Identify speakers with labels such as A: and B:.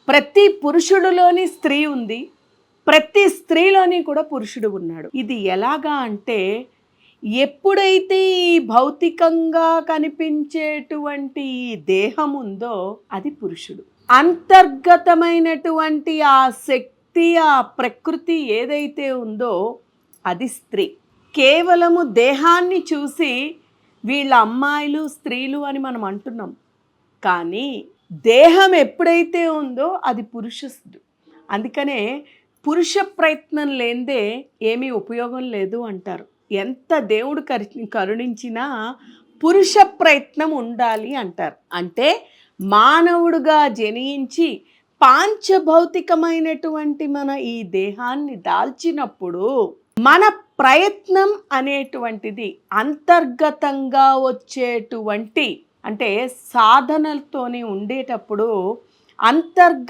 A: ప్రతి పురుషుడిలోని స్త్రీ ఉంది, ప్రతి స్త్రీలోని కూడా పురుషుడు ఉన్నాడు. ఇది ఎలాగా అంటే, ఎప్పుడైతే ఈ భౌతికంగా కనిపించేటువంటి ఈ దేహం ఉందో అది పురుషుడు. అంతర్గతమైనటువంటి ఆ శక్తి, ఆ ప్రకృతి ఏదైతే ఉందో అది స్త్రీ. కేవలము దేహాన్ని చూసి వీళ్ళ అమ్మాయిలు, స్త్రీలు అని మనం అంటున్నాం. కానీ దేహం ఎప్పుడైతే ఉందో అది పురుషుడు. అందుకనే పురుష ప్రయత్నం లేనిదే ఏమీ ఉపయోగం లేదు అంటారు. ఎంత దేవుడు కరుణించినా పురుష ప్రయత్నం ఉండాలి అంటారు. అంటే మానవుడుగా జనించి పాంచభౌతికమైనటువంటి మన ఈ దేహాన్ని దాల్చినప్పుడు మన ప్రయత్నం అనేటువంటిది అంతర్గతంగా వచ్చేటువంటి అంటే సాధనలతోనే ఉండేటప్పుడు